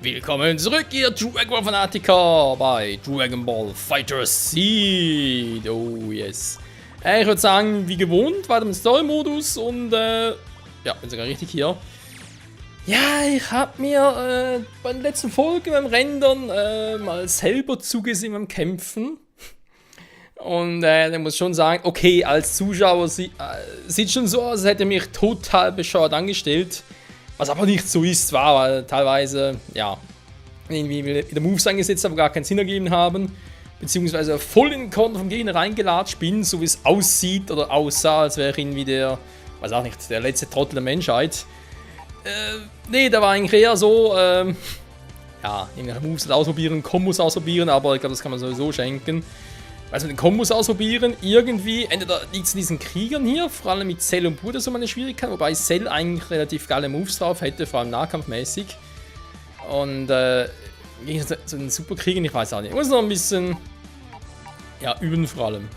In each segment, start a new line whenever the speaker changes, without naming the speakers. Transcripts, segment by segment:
Willkommen zurück, ihr Dragon Ball Fanatiker bei Dragon Ball FighterZ. Oh yes. Ich würde sagen, wie gewohnt, weiter im Story-Modus und ja, bin sogar richtig hier. Ja, ich habe mir bei der letzten Folge beim Rendern mal selber zugesehen beim Kämpfen. Und ich muss schon sagen, okay, als Zuschauer sieht schon so aus, als hätte er mich total bescheuert angestellt. Was aber nicht so ist, war, weil teilweise, ja, irgendwie wieder Moves eingesetzt haben, gar keinen Sinn ergeben haben. Beziehungsweise voll in den Konter vom Gegner reingelatscht bin, so wie es aussieht oder aussah, als wäre ich irgendwie der, weiß auch nicht, der letzte Trottel der Menschheit. Nee, da war eigentlich eher so, ja, irgendwelche Moves ausprobieren, Kombos ausprobieren, aber ich glaube, das kann man sowieso schenken. Also mit den Kombos ausprobieren, irgendwie, entweder liegt es in diesen Kriegern hier, vor allem mit Cell und Bruder so meine Schwierigkeit, wobei Cell eigentlich relativ geile Moves drauf hätte, vor allem nahkampfmäßig. Und gegen so einen Superkriegern, ich weiß auch nicht, ich muss noch ein bisschen, ja, üben vor allem.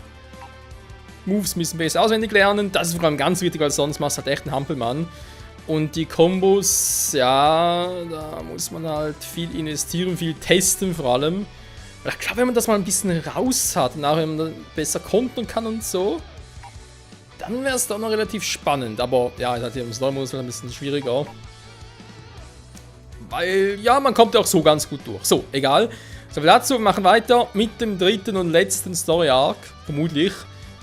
Moves ein bisschen besser auswendig lernen, das ist vor allem ganz wichtig, weil sonst machst du halt echt einen Hampelmann. Und die Kombos, ja, da muss man halt viel investieren, viel testen vor allem. Ich glaube, wenn man das mal ein bisschen raus hat, nachher wenn man besser kontern kann und so, dann wäre es doch noch relativ spannend. Aber ja, es hat hier im Story-Modus ein bisschen schwieriger. Weil, ja, man kommt ja auch so ganz gut durch. So, egal. So, dazu, wir machen weiter mit dem dritten und letzten Story-Arc. Vermutlich.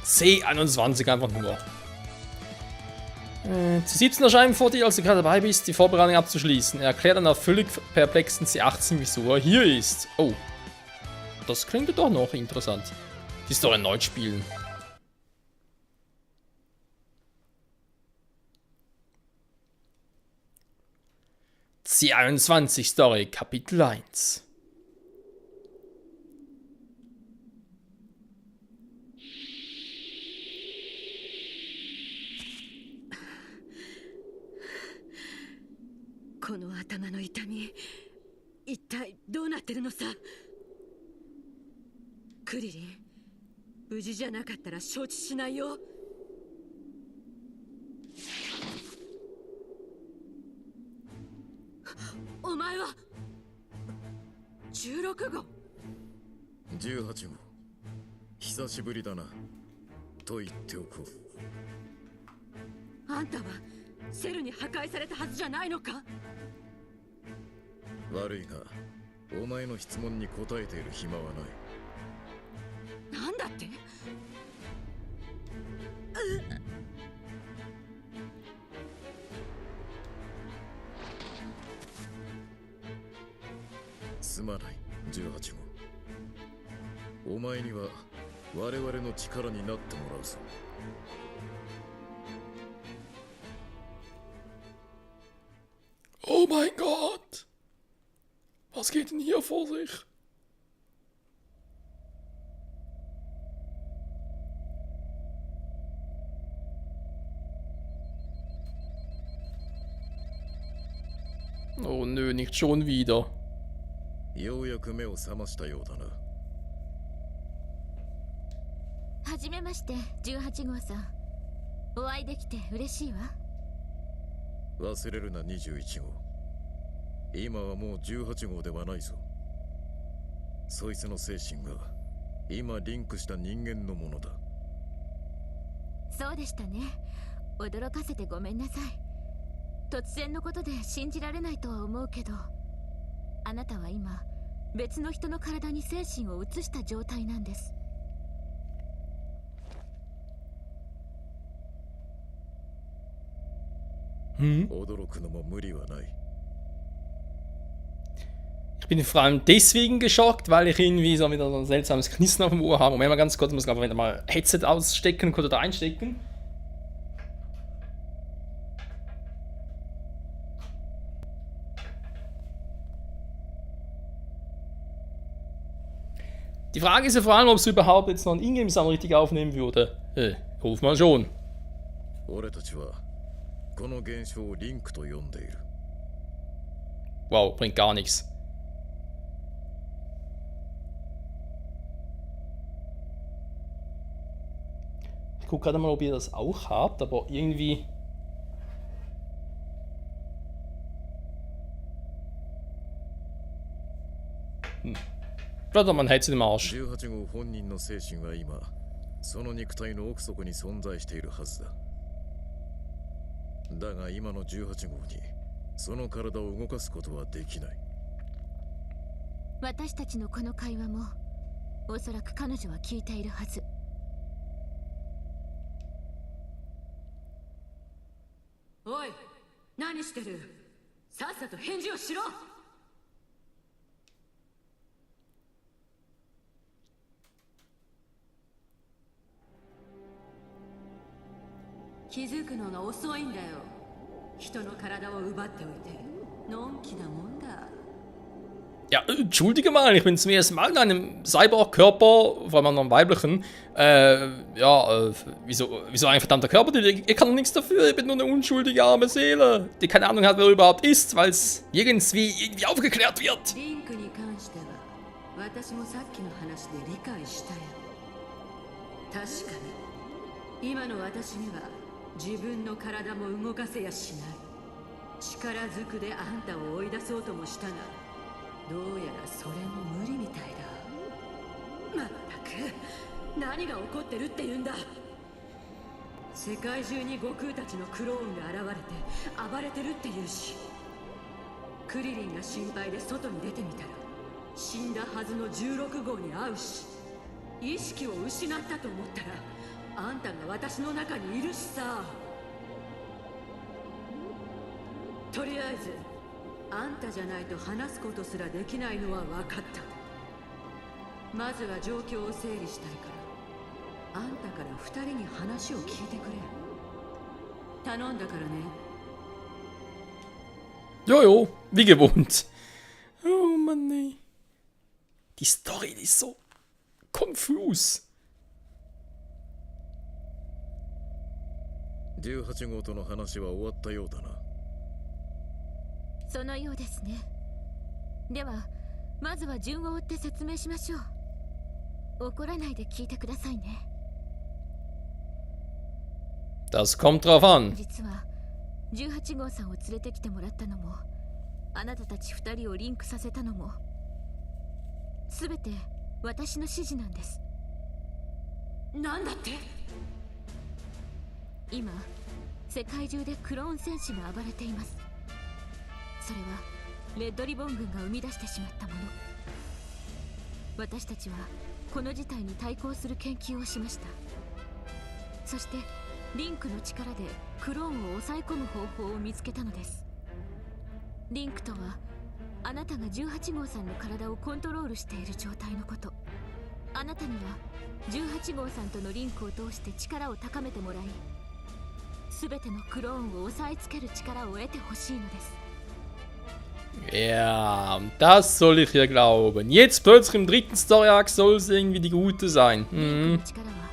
C21 einfach nur. Zu 17 erscheinen vor dir, als du gerade dabei bist, die Vorbereitung abzuschließen. Er erklärt dann auf völlig perplexen C18, wieso er hier ist. Oh. Das klingt doch noch interessant. Die Story erneut spielen. C21 Story, Kapitel 1.
この頭の痛み、一体どうなってるのさ。クリリン、無事じゃなかったら承知しないよ。お前は16号。
18号、久しぶりだなと言っておこう。
あんたはセルに破壊されたはずじゃないのか。
悪いが、お前の質問に答えている暇はない。
なんだって。
すまない18号。お前には我々の力になってもらうぞ。
Oh mein Gott! Was geht denn hier vor sich? Oh nö, nicht schon wieder.
ようやく目を覚ましたようだな。
はじめまして18号さん。お会いできて嬉しいわ。
忘れるな21号。今はもう18号ではないぞ。そいつの精神が今リンクした人間のものだ。
そうでしたね。驚かせてごめんなさい。突然のことで信じられないとは思うけど、あなたは今別の人の体に精神を移した状態なんです。
驚くのも無理はない。
Ich bin vor allem deswegen geschockt, weil ich irgendwie so wieder so ein seltsames Knistern auf dem Ohr habe. Moment mal ganz kurz, ich muss einfach wieder mal Headset ausstecken und da einstecken. Die Frage ist ja vor allem, ob es überhaupt jetzt noch ein Ingame-Sound richtig aufnehmen würde. Ruf mal schon.
俺たちはこの現象をリンクと呼んでいる。
Wow, bringt gar nichts. Ich gucke gerade mal, ob ihr das auch habt, aber irgendwie Warte, man hält sie im Arsch.
18号本人の精神は今その肉体の奥底に存在しているはずだ。だが今の18号にその体を動かすことはできない。
私たちのこの会話もおそらく彼女は聞いているはず。
おい、何してる？さっさと返事をしろ。気づくのが遅いんだよ。人の体を奪っておいてのんきなもんだ。
Ja, entschuldige mal, ich bin zum ersten Mal in einem Cyborg-Körper, vor allem einem weiblichen. Wieso ein verdammter Körper? Ich kann doch nichts dafür, ich bin nur eine unschuldige arme Seele, die keine Ahnung hat, wer überhaupt ist, weil es irgendwie aufgeklärt wird.
リンクに関しては私もさっきの話で理解したよ。確かに今の私には自分の体も動かせやしない。力ずくであんたを追い出そうともしたが、どうやらそれも無理みたいだ。まったく何が起こってるって言うんだ。世界中に悟空たちのクローンが現れて暴れてるって言うし、クリリンが心配で外に出てみたら死んだはずの16号に会うし、意識を失ったと思ったらあんたが私の中にいるしさ。とりあえずあんたじゃないと話すことすらできないのは分かった。まずは状況を整理したいから、あんたから2人に話を聞いてくれ。頼んだからね。
Jojo, wie gewohnt. Oh Mann, ey. Die Story, die ist so konfus.
18号との話は終わったようだな。
そのようですね。ではまずは順を追って説明しましょう。怒らないで聞いてくださいね。
Das kommt drauf an.
実は18号さんを連れてきてもらったのも、あなたたち2人をリンクさせたのもすべて私の指示なんです。
なんだって？
今世界中でクローン戦士が暴れています。それはレッドリボン軍が生み出してしまったもの。私たちはこの事態に対抗する研究をしました。そしてリンクの力でクローンを抑え込む方法を見つけたのです。リンクとはあなたが18号さんの体をコントロールしている状態のこと。あなたには18号さんとのリンクを通して力を高めてもらい、全てのクローンを押さえつける力を得てほしいのです。
Ja, das soll ich ja glauben. Jetzt plötzlich im dritten Story-Arc soll es irgendwie die Gute sein.
リンクの力は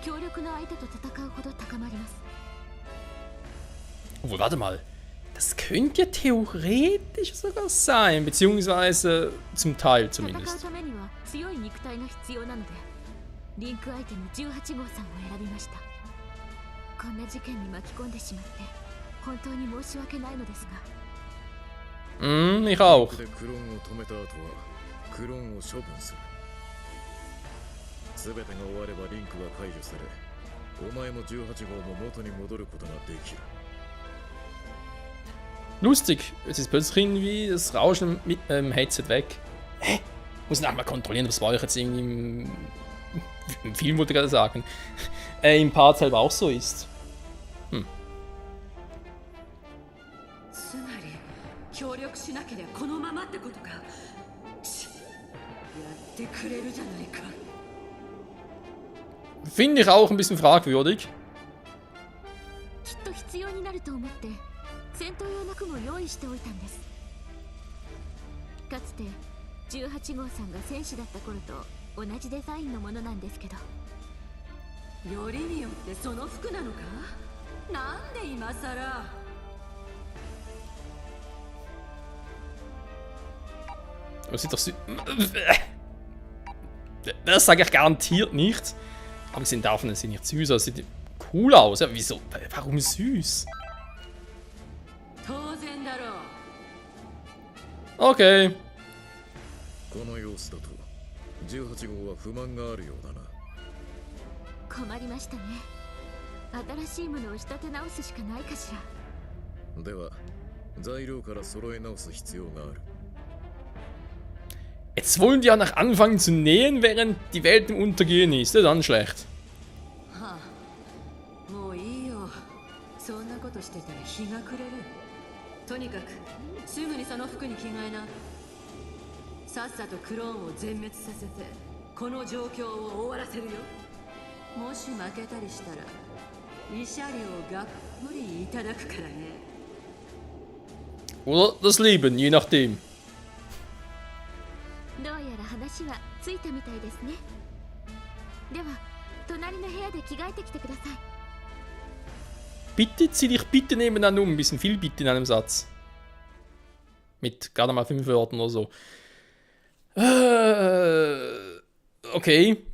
強力な相手と戦うほど高まります。
Obwohl, warte mal. Das könnte ja theoretisch sogar sein. Beziehungsweise zum Teil
戦う
zumindest.
ためには強い肉体が必要なので、リンク相手の18号さんを選びました。こんな事件に巻き込んでしまって本当に申し訳ないのですが。
Ich auch.
でクローンを止めた後はクローンを処分する。全てが終わればリンクが解除され、お前も18号も元に戻ることができる。
Lustig. Es ist plötzlich irgendwie das Rauschen mit Headset weg. Hä? Muss nachher mal kontrollieren, ob es bei euch jetzt irgendwie im Film, wollte ich gerade sagen, im Part selber auch so ist.
つまり協力しなければこのままってことか。ちやってくれるじゃないか。
Finde ich auch ein bisschen fragwürdig.
きっと必要になると思って戦闘用の具も用意しておいたんです。かつて18号さんが戦士だった頃と同じデザインのものなんですけど。
よりによってその服なのか？なんで今さら。
Das sieht doch das sage ich garantiert nicht. Aber sie davon sind nicht süß, das sieht cool aus. Ja, wieso? Warum süß?
当然だろう。
Okay.
この様子だと18号は不満があるようだな。
困りましたね。新しいものを仕立て直すしかないかしら。
では材料から揃え直す必要がある。
Jetzt wollen die ja noch anfangen zu nähen, während die Welt im Untergehen ist. Das ist dann schlecht.
はあ、もういいよ。そんなことしてたら日が暮れる。とにかくすぐにその服に着替えな。さっさとクローンを全滅させてこの状況を終わらせるよ。もし負けたりしたら慰謝料をがっぷりいただくからね。
Oder das Leben, je nachdem.
どうやら話はついたみたいですね。では隣の部屋で着替えてきてください。
Bitte zieh dich bitte nebeneinander um. Ein bisschen viel Bitte in einem Satz. Mit gerade mal 5 Wörtern oder so. Okay.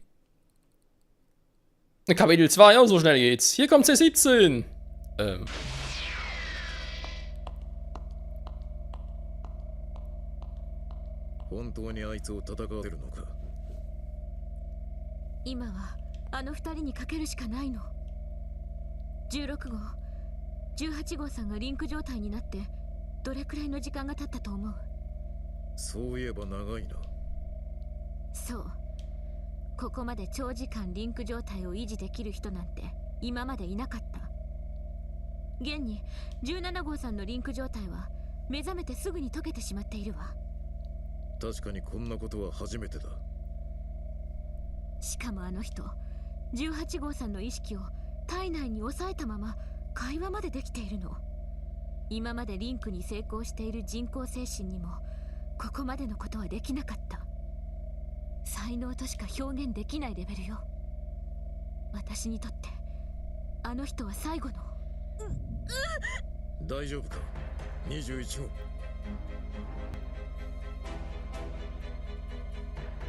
Kapitel 2, oh, so schnell geht's. Hier kommt C17.
本当にあいつを戦わせるのか。
今はあの二人にかけるしかないの。16号、18号さんがリンク状態になってどれくらいの時間が経ったと思う？
そういえば長いな。
そう。ここまで長時間リンク状態を維持できる人なんて今までいなかった。現に17号さんのリンク状態は目覚めてすぐに溶けてしまっているわ。
確かにこんなことは初めてだ。
しかもあの人、18号さんの意識を体内に抑えたまま会話までできているの。今までリンクに成功している人工精神にもここまでのことはできなかった。才能としか表現できないレベルよ。私にとってあの人は最後の。
大丈夫か21号。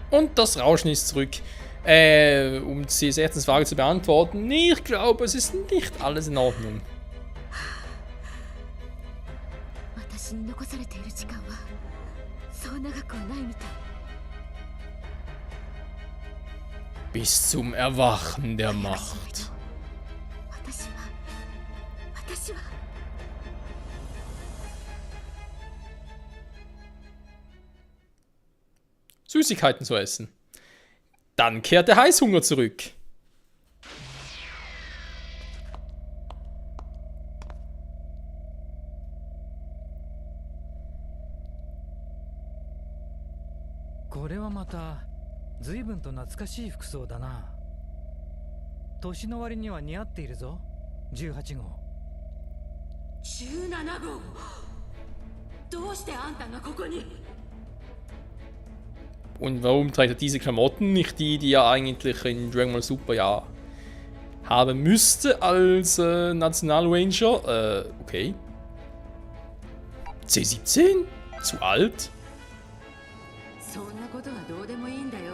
Und das Rauschen ist zurück. Um die erste Frage zu beantworten, nee, ich glaube, es ist nicht alles in Ordnung.
私に残されている時間はそう長くはないみたい。
Bis zum Erwachen der Macht.
私は
Süßigkeiten zu essen. Dann kehrt der Heißhunger zurück.
Dasはまた随分と懐かしい服装だな。年の割には似合っているぞ、18号。
17号、どうしてあんたがここに？
Und warum trägt er diese Klamotten, nicht die, die er eigentlich in Dragon Ball Super ja haben müsste als National-Ranger? Okay. C17? Zu alt?
そんなことはどうでもいいんだよ。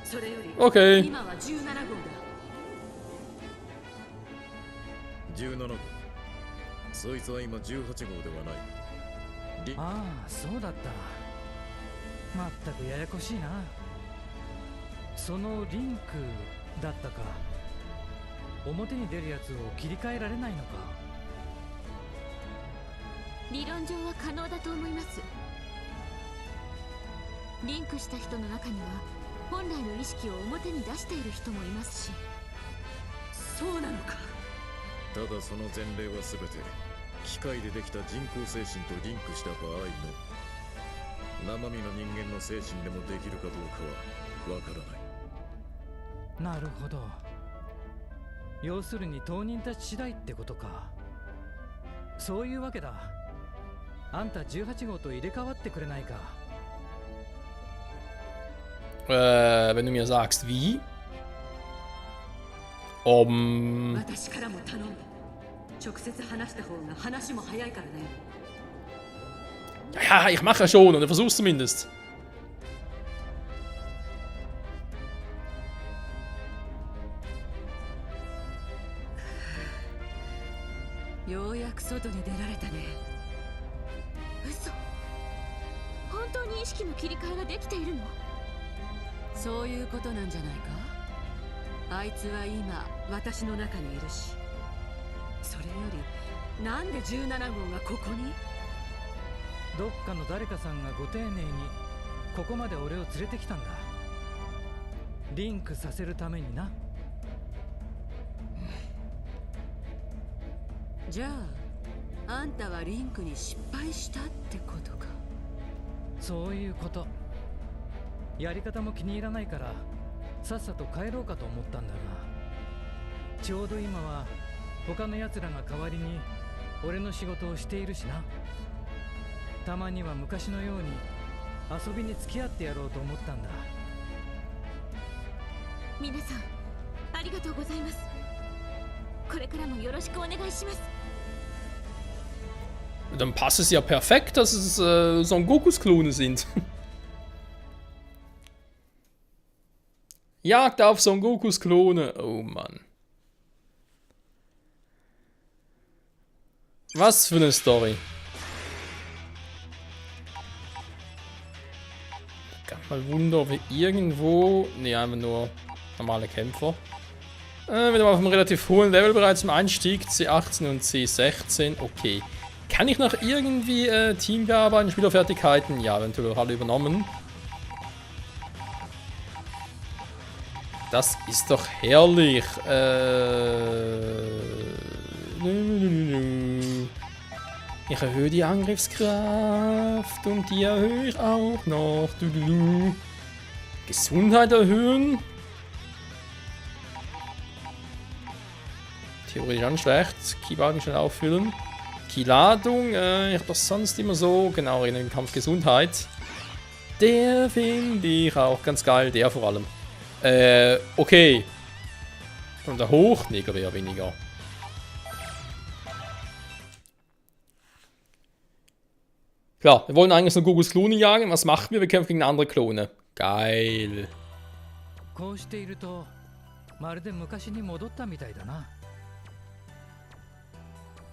それより、
Okay.
今は17号だ。
17号。そいつは今18号ではない。
ああ、そうだった。まったくややこしいな。そのリンクだったか。表に出るやつを切り替えられないのか。
理論上は可能だと思います。リンクした人の中には本来の意識を表に出している人もいますし。
そうなのか。
ただその前例は全て機械でできた人工精神とリンクした場合の生身の人間の精神でもできるかどうかはわからない。
なるほど。要するに当人たち次第ってことか。そういうわけだ。あんた18号と入れ替わってくれないか。
Wenn du mir sagst, wie?
私からも頼む。直接話した方が話も早いからね。
Ja, ich mache ja schon, oder versuch's zumindest.
ようやく外に出られたね。
嘘。本意識の切り替えができているの？
そういうことなんじゃないか。あいつは今私の中にいるし、それよりなんで17号がここに？
どっかの誰かさんがご丁寧にここまで俺を連れてきたんだ。リンクさせるためにな。
じゃああんたはリンクに失敗したってことか。
そういうこと。やり方も気に入らないからさっさと帰ろうかと思ったんだが、ちょうど今は他の奴らが代わりに俺の仕事をしているしな。たまには昔のように遊びに付き合ってやろうと思ったんだ。
皆さんありがとうございます。これからもよろしくお願いします。
Dann passt es ja perfekt, dass es Son Gokus Klone sind. Jagd auf Son Gokus Klone. Oh Mann. Was für eine Story. Kann mal Wunder, ob wir irgendwo... Ne, einfach nur normale Kämpfer. Wieder mal auf einem relativ hohen Level bereits im Einstieg. C18 und C16. Okay. Kann ich noch irgendwie Teambearbeiten, Spielerfertigkeiten? Ja, eventuell auch alle übernommen. Das ist doch herrlich. Ich erhöhe die Angriffskraft und die erhöhe ich auch noch. Gesundheit erhöhen. Theoretisch auch nicht schlecht. Keybalken schnell auffüllen. Keyladung, ich hab das sonst immer so. Genau, in den Kampf Gesundheit. Der finde ich auch ganz geil. Der vor allem. Okay. Und der hoch? Nee, glaube ich eher weniger. Klar, wir wollen eigentlich so Gokus Klone jagen. Was machen wir? Wir kämpfen gegen andere Klone. Geil.
こうしているとまるで昔に戻ったみたいだな。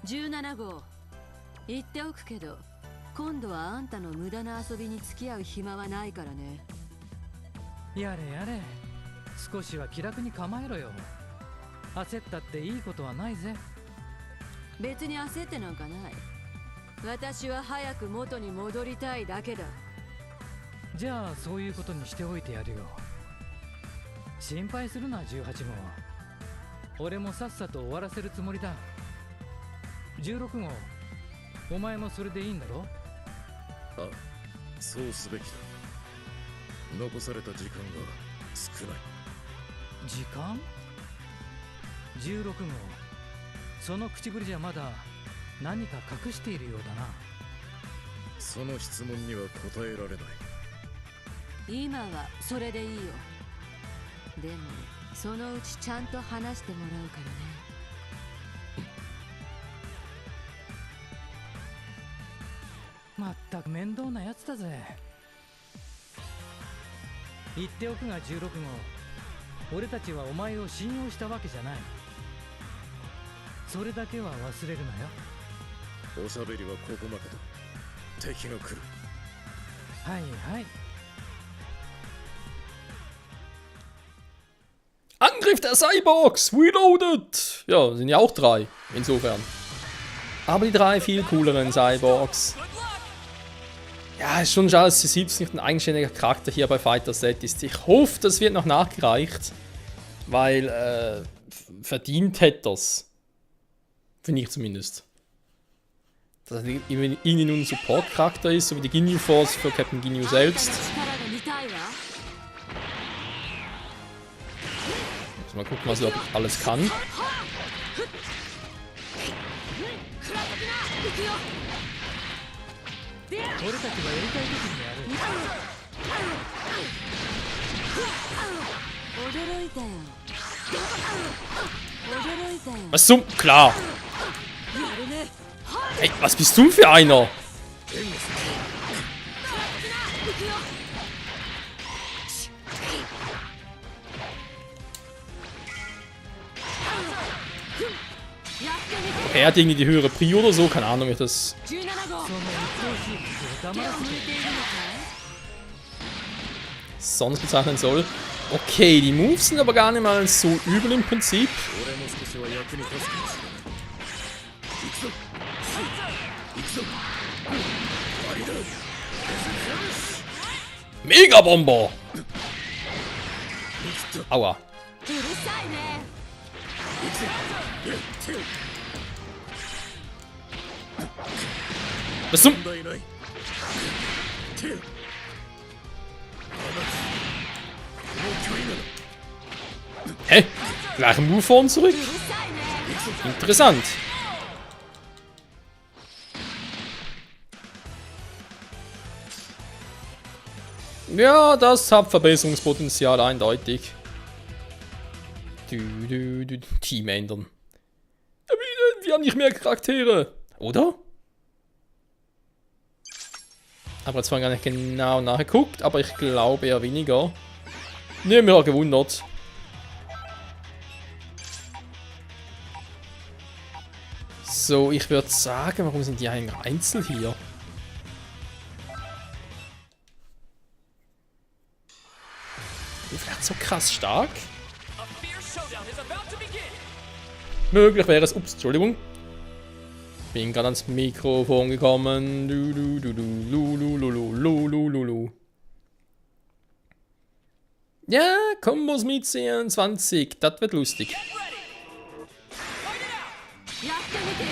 17号、言っておくけど、今度はあんたの無駄な遊びに付き合う暇はないからね。
やれやれ、少しは気楽に構えろよ。焦ったっていいことはないぜ。
別に焦ってなんかない。私は早く元に戻りたいだけだ。
じゃあそういうことにしておいてやるよ。心配するな18号。俺もさっさと終わらせるつもりだ。16号、お前もそれでいいんだろ？
あ、そうすべきだ。残された時間が少ない。
時間？16号、その口ぶりじゃまだ何か隠しているようだな。
その質問には答えられない。
今はそれでいいよ。でもそのうちちゃんと話してもらうからね。
まったく面倒なやつだぜ。言っておくが16号、俺たちはお前を信用したわけじゃない。それだけは忘れるなよ。
おしゃべりはここまでだ。敵が来る。
はいはい。
Angriff der Cyborgs! Reloaded! Ja, sind ja auch 3. Insofern. Aber die 3 viel cooleren Cyborgs. Ja, ist schon schade, dass die 17 nicht ein eigenständiger Charakter hier bei Fighter Z ist. Ich hoffe, das wird noch nachgereicht. Weil, verdient hätte das. Finde ich zumindest. Dass er irgendwie nun ein Support-Charakter ist, so wie die Ginyu Force für Captain Ginyu selbst. Mal gucken, was er alles kann. Was zum... Klar! Ey, was bist du für einer? Er hat irgendwie die höhere Prio oder so, keine Ahnung, wie das... sonst bezeichnen soll. Okay, die Moves sind aber gar nicht mal so übel im Prinzip.
俺も少しは役に立つかもしれない行くぞ行くぞありだ
Mega Bomber! Aua.
うるさいね。
Was zum...
問題ない
Hä? Gleichen Move vor und zurück?
うるさいね。
Interessant. Ja, das hat Verbesserungspotenzial eindeutig. Team ändern. Ja, wir haben nicht mehr Charaktere, oder? Aber jetzt vorhin gar nicht genau nachgeguckt, aber ich glaube eher weniger. Ne, mir gewundert. So, ich würde sagen, warum sind die eigentlich einzeln hier? Vielleicht so krass stark? Möglich wäre es. Ups, Entschuldigung. Bin gerade ans Mikrofon gekommen. Ja, Kombos mit 24. Das wird lustig.
やってみてよ。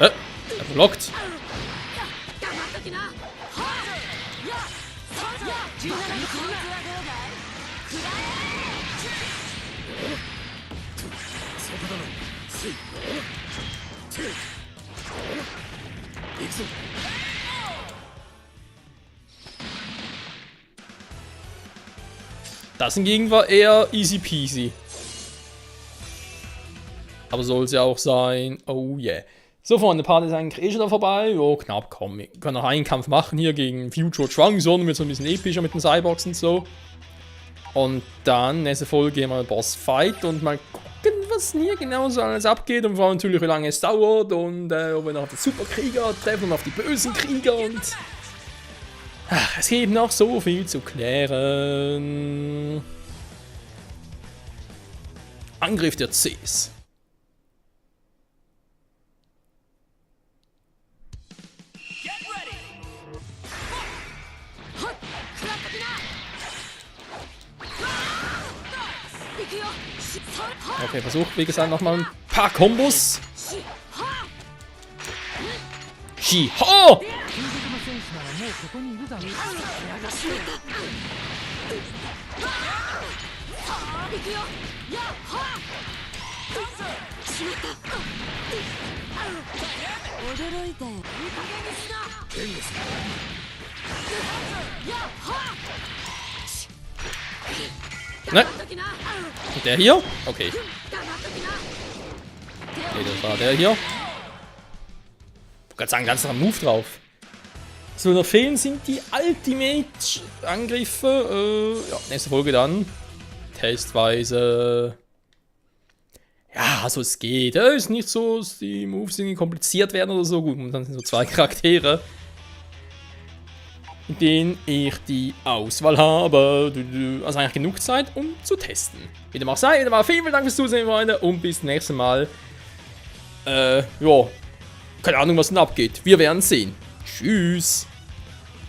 Er blockt.
黙っときな。はっ。や。そんや。17の効率はどうだい。くら
そこだなせいて行くぞ
Das hingegen war eher easy peasy. Aber soll es ja auch sein. Oh yeah. So, Freunde, der Part ist eigentlich eh schon da vorbei. Jo, knapp, komm. Wir können noch einen Kampf machen hier gegen Future Trunks. Wird so ein bisschen epischer mit den Cyborgs und so. Und dann, nächste Folge, gehen wir einen Bossfight und mal gucken, was hier genau so alles abgeht. Und vor allem natürlich, wie lange es dauert. Und ob wir noch auf die Superkrieger treffen und auf die bösen Krieger. Und ach, es gibt noch so viel zu klären. Angriff der Cs. Okay, versucht, wie gesagt, nochmal ein paar Kombos. Shi-Ha!
金属の戦士ならもうここにいるだろう。
行くよ。やっは。しまった。驚いたよ。いい加減にしな。やっは。
Ne? Und der hier? Okay.
黙っときな。
Nee, das war der hier. Ich wollte gerade sagen, ganz noch ein Move drauf. So, noch fehlen sind die Ultimate-Angriffe. Ja, nächste Folge dann. Testweise. Ja, also es geht. Ja, ist nicht so, dass die Moves irgendwie kompliziert werden oder so. Gut, und dann sind so zwei Charaktere, in denen ich die Auswahl habe. Also eigentlich genug Zeit, um zu testen. Wie dem auch sei, wieder mal vielen Dank fürs Zusehen, Freunde. Und bis zum nächsten Mal. Ja. Keine Ahnung, was denn abgeht. Wir werden sehen. Tschüss.